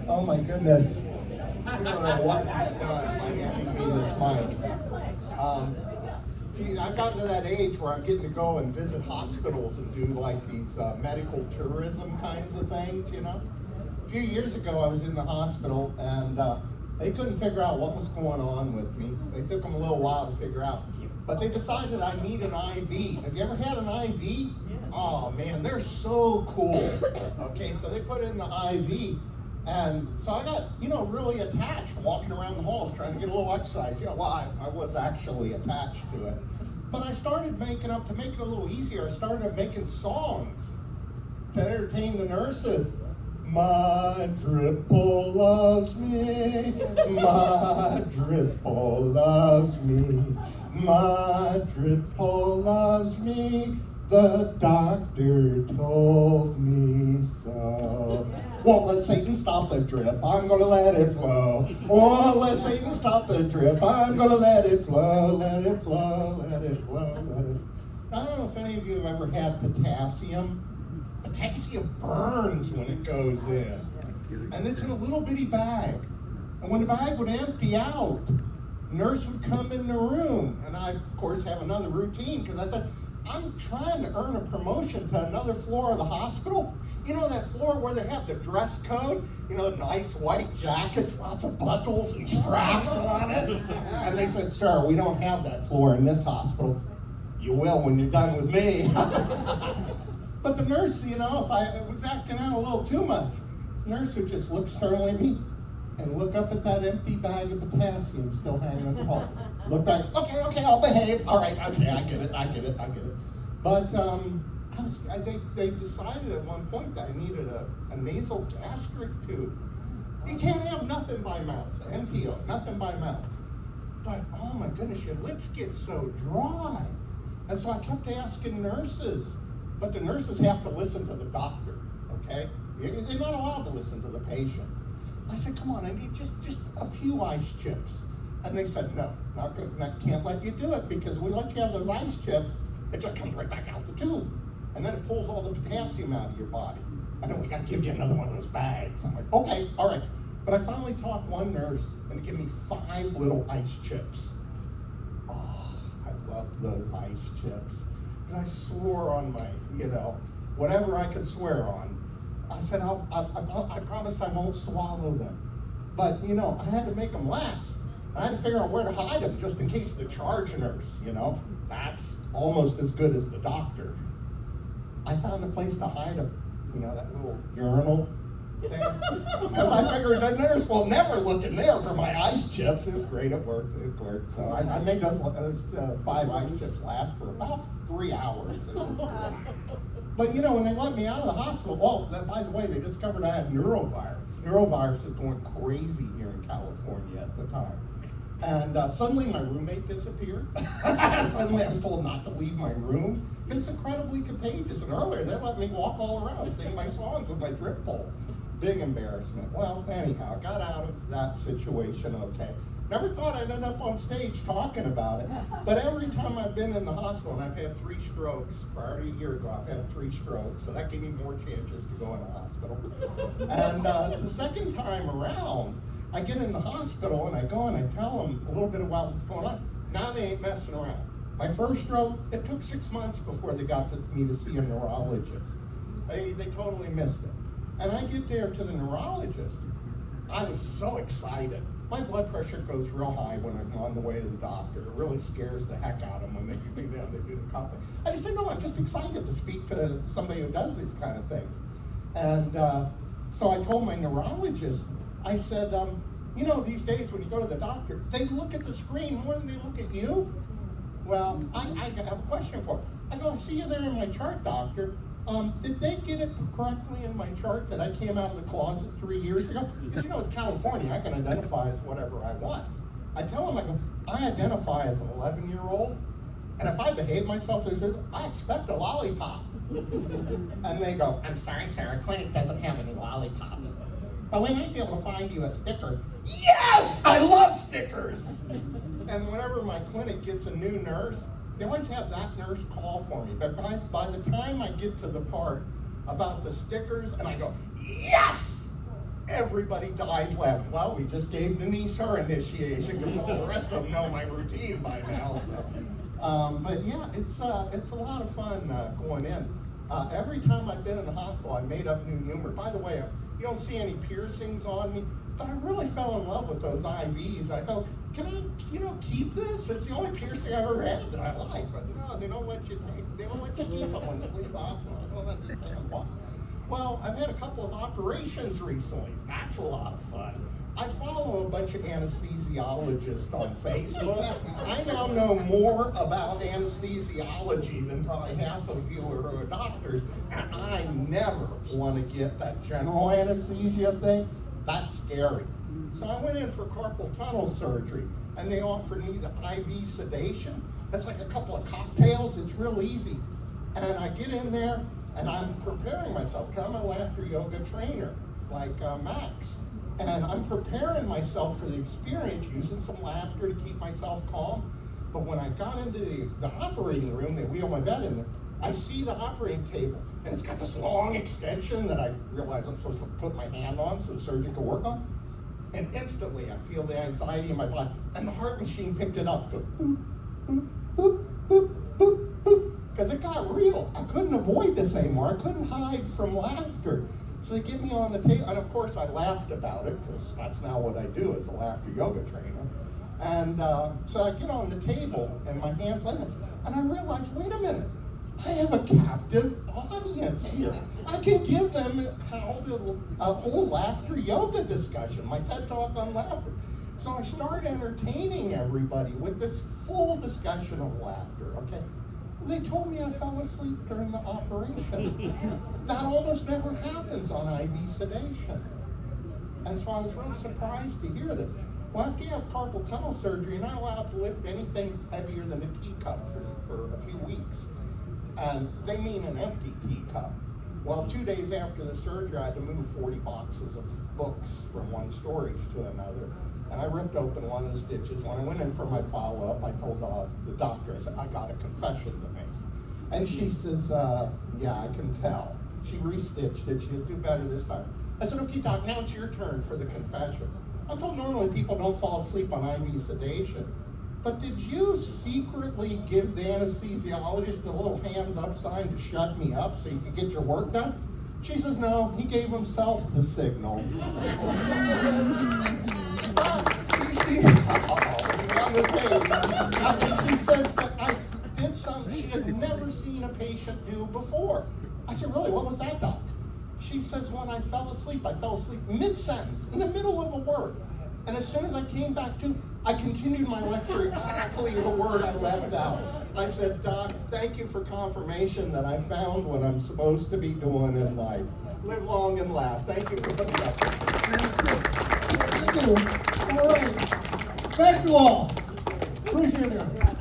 Oh my goodness. I don't know what he's done by handing me this mic. See, I've gotten to that age where I'm getting to go and visit hospitals and do like these medical tourism kinds of things, you know. A few years ago I was in the hospital and they couldn't figure out what was going on with me. They took them a little while to figure out. But they decided I need an IV. Have you ever had an IV? Oh man, they're so cool. Okay, so they put in the IV. And so I got, really attached walking around the halls trying to get a little exercise. Well, I was actually attached to it. But I started to make it a little easier, I started making songs to entertain the nurses. My dripple loves me, my dripple loves me, my dripple loves me, the doctor told me so. Won't let Satan stop the drip, I'm gonna let it flow. Won't let Satan stop the drip, I'm gonna let it flow, let it flow, let it flow, let it. I don't know if any of you have ever had potassium. Potassium burns when it goes in. And it's in a little bitty bag. And when the bag would empty out, the nurse would come in the room. And I, of course, have another routine because I said, I'm trying to earn a promotion to another floor of the hospital. You know that floor where they have the dress code? Nice white jackets, lots of buckles and straps on it. And they said, sir, we don't have that floor in this hospital. You will when you're done with me. But the nurse, if I was acting out a little too much, the nurse would just look sternly at me and look up at that empty bag of potassium still hanging at the hole. Look back, okay, I'll behave. All right, okay, I get it. But they decided at one point that I needed a nasal gastric tube. You can't have nothing by mouth, NPO, nothing by mouth. But, oh my goodness, your lips get so dry. And so I kept asking nurses. But the nurses have to listen to the doctor, okay? They're not allowed to listen to the patient. I said, come on, I need just a few ice chips. And they said, no, can't let you do it because we let you have those ice chips, it just comes right back out the tube. And then it pulls all the potassium out of your body. And then we got to give you another one of those bags. I'm like, okay, all right. But I finally talked one nurse and to give me 5 little ice chips. Oh, I loved those ice chips. Because I swore on my, whatever I could swear on. I said, I promise I won't swallow them. But, I had to make them last. I had to figure out where to hide them just in case the charge nurse, that's almost as good as the doctor. I found a place to hide them, that little urinal thing. Because I figured the nurse will never look in there for my ice chips. It was great, it worked. So I made those 5 ice chips last for about 3 hours. It was great. But when they let me out of the hospital, by the way, they discovered I had neurovirus. Neurovirus is going crazy here in California at the time. And suddenly my roommate disappeared. Suddenly I was told not to leave my room. It's incredibly contagious. And earlier they let me walk all around singing my songs with my drip pole. Big embarrassment. Well, anyhow, got out of that situation okay. Never thought I'd end up on stage talking about it. But every time I've been in the hospital, and I've had 3 strokes, prior to a year ago, I've had 3 strokes, so that gave me more chances to go in the hospital. And the second time around, I get in the hospital and I go and I tell them a little bit about what's going on. Now they ain't messing around. My first stroke, it took 6 months before they got me to see a neurologist. They totally missed it. And I get there to the neurologist. I was so excited. My blood pressure goes real high when I'm on the way to the doctor. It really scares the heck out of them when they do the coupling. I just said, no, I'm just excited to speak to somebody who does these kind of things. And so I told my neurologist, I said, these days when you go to the doctor, they look at the screen more than they look at you. Well, I have a question for you. I go, I see you there in my chart, doctor. Did they get it correctly in my chart that I came out of the closet 3 years ago? Because it's California, I can identify as whatever I want. I tell them, I identify as an 11-year-old, and if I behave myself, I expect a lollipop. And they go, I'm sorry, sir, our clinic doesn't have any lollipops. But we might be able to find you a sticker. Yes, I love stickers! And whenever my clinic gets a new nurse, they always have that nurse call for me. But by the time I get to the part about the stickers, and I go, yes! Everybody dies laughing. Well, we just gave Denise her initiation because all the rest of them know my routine by now. So. But yeah, it's a lot of fun going in. Every time I've been in the hospital, I made up new humor. By the way, you don't see any piercings on me, but I really fell in love with those IVs. I thought, can I, keep this? It's the only piercing I've ever had that I like. But no, they don't let you keep them when you leave the hospital. I don't understand why. Well, I've had a couple of operations recently. That's a lot of fun. I follow a bunch of anesthesiologists on Facebook. I now know more about anesthesiology than probably half of you are doctors, and I never want to get that general anesthesia thing. That's scary. So I went in for carpal tunnel surgery, and they offered me the IV sedation. That's like a couple of cocktails. It's real easy. And I get in there, and I'm preparing myself, because I'm a laughter yoga trainer, like Max. And I'm preparing myself for the experience, using some laughter to keep myself calm. But when I got into the operating room, they wheel my bed in there, I see the operating table, and it's got this long extension that I realize I'm supposed to put my hand on so the surgeon can work on. And instantly, I feel the anxiety in my body, and the heart machine picked it up, go boop, boop, boop, boop, boop, boop. Because it got real. I couldn't avoid this anymore. I couldn't hide from laughter. So they get me on the table, and of course I laughed about it, because that's now what I do as a laughter yoga trainer. And so I get on the table, and my hand's like, and I realize, wait a minute, I have a captive audience here. I can give them a whole laughter yoga discussion, my TED Talk on laughter. So I start entertaining everybody with this full discussion of laughter, okay? They told me I fell asleep during the operation. That almost never happens on IV sedation. And so I was really surprised to hear this. Well, after you have carpal tunnel surgery, you're not allowed to lift anything heavier than a teacup for a few weeks. And they mean an empty teacup. Well, 2 days after the surgery, I had to move 40 boxes of books from one storage to another. And I ripped open one of the stitches. When I went in for my follow-up, I told the doctor, I said, I got a confession to make. And she says, yeah, I can tell. She restitched it. She said, do better this time. I said, okay, doc, now it's your turn for the confession. I'm told normally people don't fall asleep on IV sedation. But did you secretly give the anesthesiologist the little hands up sign to shut me up so you could get your work done? She says, no, he gave himself the signal. She says that I did something she had never seen a patient do before. I said, really, what was that, doc? She says, when I fell asleep mid-sentence, in the middle of a word. And as soon as I came back to, I continued my lecture exactly the word I left out. I said, doc, thank you for confirmation that I found what I'm supposed to be doing in life. Live long and laugh. Thank you for putting that. Thank you. All right. Thank you all. Appreciate it.